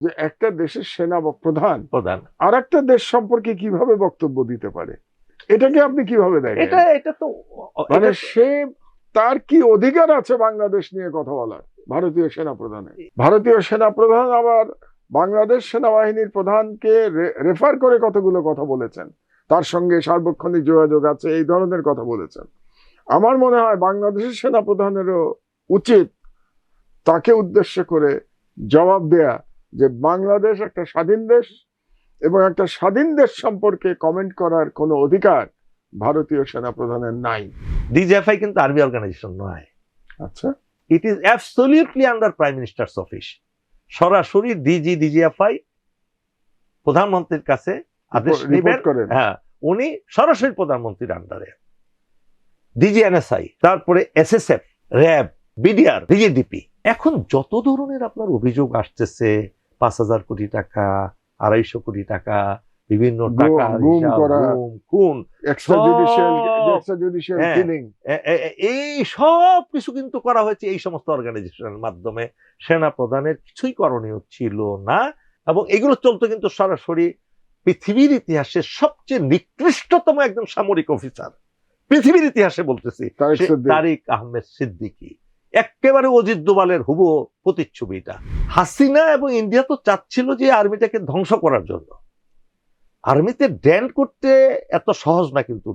যে একটা দেশের সেনা প্রধান আর একটা দেশ সম্পর্কে কিভাবে বক্তব্য দিতে পারে, এটাকে আপনি কিভাবে দেখেন? এটা তো মানে সে তার কি অধিকার আছে বাংলাদেশ নিয়ে কথা বলার? ভারতীয় সেনা প্রধানের, ভারতীয় সেনা প্রধান আবার বাংলাদেশ সেনাবাহিনীর প্রধানকে রেফার করে কতগুলো কথা বলেছেন, তার সঙ্গে সার্বক্ষণিক যোগাযোগ আছে, এই ধরনের কথা বলেছেন। আমার মনে হয় বাংলাদেশের সেনা প্রধানেরও উচিত তাকে উদ্দেশ্য করে জবাব দেয়া যে বাংলাদেশ একটা স্বাধীন দেশ এবং একটা স্বাধীন দেশ সম্পর্কে কমেন্ট করার কোনো অধিকার ভারতীয় সেনা প্রধানের নাই। ডিজিএফআই কিন্তু আর্মি অর্গানাইজেশন নয়। আচ্ছা, it is absolutely under prime ministers office. সরাসরি ডিজিএফআই প্রধানমন্ত্রীর কাছে আদেশ নেবেন। হ্যাঁ, উনি সরাসরি প্রধানমন্ত্রীর আন্ডারে। ডিজিএনএসআই, তারপরে এসএসএফ, র্যাব, বিডিআর, ডিজিডিপি। এখন যত ধরনের আপনার অভিযোগ আসতেছে, ৫,০০০ কোটি টাকা, ২৫০ কোটি টাকা, বিভিন্ন টাকা খুন, এই সব কিছু কিন্তু করা হয়েছে এই সমস্ত অর্গানাইজেশনের মাধ্যমে। সেনা প্রধানের কিছুই করণীয় ছিল না, এবং এগুলো চলতো কিন্তু সরাসরি পৃথিবীর ইতিহাসে সবচেয়ে নিকৃষ্টতম একজন সামরিক অফিসার, পৃথিবীর ইতিহাসে বলতেছি, তারিক আহমেদ সিদ্দিকী, একেবারে অজিত দোভালের হুবহু প্রতিচ্ছবিটা। হাসিনা এবং ইন্ডিয়া তো চাচ্ছিল যে আর্মিটাকে ধ্বংস করার জন্য। আর্মিতে ড্যান্ট করতে এত সহজ না কিন্তু,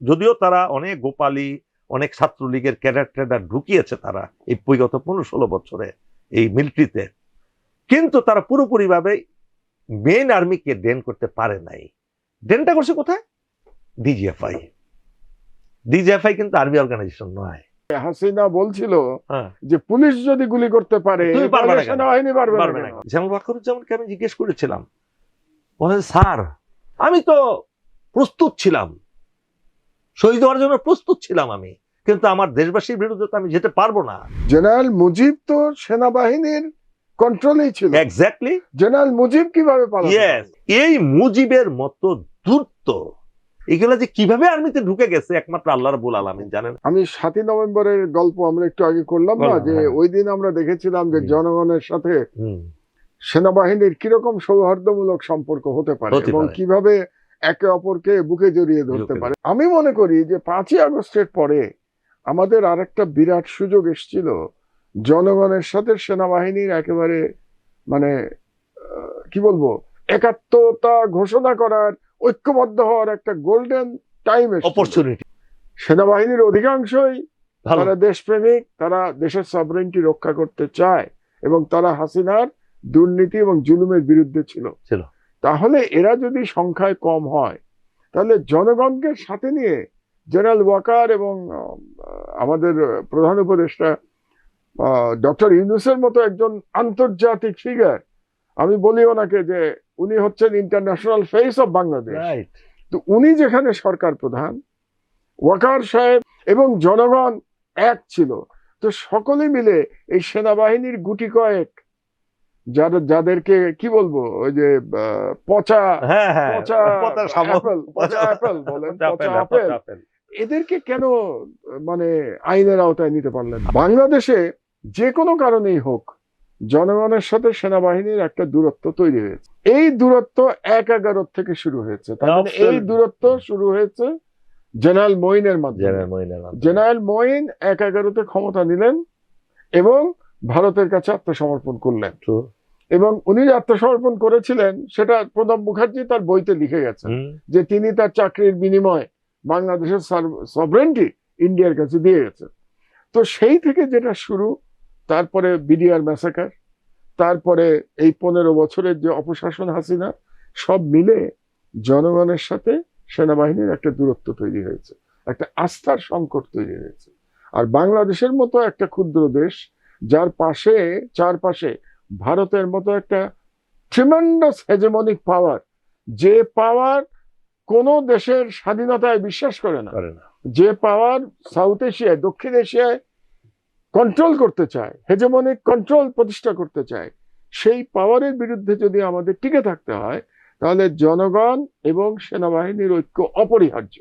যদিও তারা অনেক গোপালী, অনেক ছাত্রলীগের ক্যাডার ঢুকিয়েছে তারা এই বিগত ১৫-১৬ বছরে এই মিলিটারিতে, কিন্তু তারা পুরোপুরি ভাবে মেইন আর্মিকে ড্যান্ট করতে পারে নাই। ড্যান্টটা করছে কোথায়? ডিজিএফআই কিন্তু আর্মি অর্গানাইজেশন নয়। হাসিনা বলছিল যে পুলিশ যদি গুলি করতে পারে সেনাবাহিনী পারবে না। যেমন ওয়াকারুজ্জামানকে আমি জিজ্ঞেস করেছিলাম, বলেন স্যার আমি তো প্রস্তুত ছিলাম, শহীদ হওয়ার জন্য প্রস্তুত ছিলাম আমি, কিন্তু আমার দেশবাসীর বিরুদ্ধে তো আমি যেতে পারবো না। জেনারেল মুজিব তো সেনাবাহিনীর কন্ট্রোলেই ছিল। এক্স্যাক্টলি। জেনারেল মুজিব কিভাবে পালাবে? ইয়েস, এই মুজিবের মতো ধূর্ত এগুলা যে কিভাবে আর্মিতে ঢুকে গেছে একমাত্র আল্লাহ রাব্বুল আলামিন জানেন। আমি ৭ই নভেম্বরের গল্প আমরা একটু আগে করলাম না, যে ওই দিন আমরা দেখেছিলাম যে জনগণের সাথে সেনাবাহিনীর কিরকম সৌহার্দ্যমূলক সম্পর্ক হতে পারে এবং কিভাবে একে অপরকে বুকে জড়িয়ে ধরতে পারে। আমি মনে করি যে ৫ই আগস্টের পরে আমাদের আরেকটা বিরাট সুযোগ এসেছিল জনগণের সাথে সেনাবাহিনীর একেবারে মানে কি বলবো একাত্মতা ঘোষণা করার, ঐক্যবদ্ধ হওয়ার একটা গোল্ডেন টাইম অপরচুনিটি। সেনাবাহিনীর অধিকাংশই তারা দেশপ্রেমিক, তারা দেশের সভরেন্টি রক্ষা করতে চায় এবং তারা হাসিনার দুর্নীতি এবং জুলুমের বিরুদ্ধে ছিল। তাহলে এরা যদি সংখ্যায় কম হয়, তাহলে জনগণকে সাথে নিয়ে জেনারেল ওয়াকার এবং আমাদের প্রধান উপদেষ্টা ডক্টর ইউনূসের মতো একজন আন্তর্জাতিক ফিগার, আমি বলি ওনাকে যে উনি হচ্ছেন ইন্টারন্যাশনাল ফেস অফ বাংলাদেশ, তো উনি যেখানে সরকার প্রধান, ওয়াকার সাহেব এবং জনগণ এক ছিল, তো সকলে মিলে এই সেনাবাহিনীর গুটি কয়েক যাদেরকে কি বলবো ওই যে পচা আপেল বলেন, পচা আপেল, এদেরকে কেন মানে আইনের আওতায় নিতে পারলেন? বাংলাদেশে যে কোনো কারণেই হোক জনগণের সাথে সেনাবাহিনীর একটা দূরত্ব তৈরি হয়েছে। এই দূরত্ব ১/১১ থেকে শুরু হয়েছে। তার মানে এই দূরত্ব শুরু হয়েছে জেনারেল মঈনের মাধ্যমে। জেনারেল মঈন ১/১১ ক্ষমতা নিলেন এবং ভারতের কাছে আত্মসমর্পণ করলেন। এবং উনি আত্মসমর্পণ করেছিলেন সেটা প্রণব মুখার্জি তার বইতে লিখে গেছেন যে তিনি তার চাকরির বিনিময়ে বাংলাদেশের সভরেন্টি ইন্ডিয়ার কাছে দিয়ে গেছেন। তো সেই থেকে যেটা শুরু, তারপরে বিডিআর ম্যাসাকার, তারপরে এই ১৫ বছরের যে অপশাসন হাসিনা, সব মিলে জনগণের সাথে সেনাবাহিনীর একটা দূরত্ব তৈরি হয়েছে, একটা আস্থার সংকট তৈরি হয়েছে। আর বাংলাদেশের মতো একটা ক্ষুদ্র দেশ, যার চারপাশে ভারতের মতো একটা ট্রিমেন্ডাস হেজেমনিক পাওয়ার, যে পাওয়ার কোন দেশের স্বাধীনতায় বিশ্বাস করে না, যে পাওয়ার সাউথ এশিয়ায়, দক্ষিণ এশিয়ায় কন্ট্রোল করতে চায়, হেজেমনিক কন্ট্রোল প্রতিষ্ঠা করতে চায়, সেই পাওয়ারের বিরুদ্ধে যদি আমাদের টিকে থাকতে হয়, তাহলে জনগণ এবং সেনাবাহিনীর ঐক্য অপরিহার্য।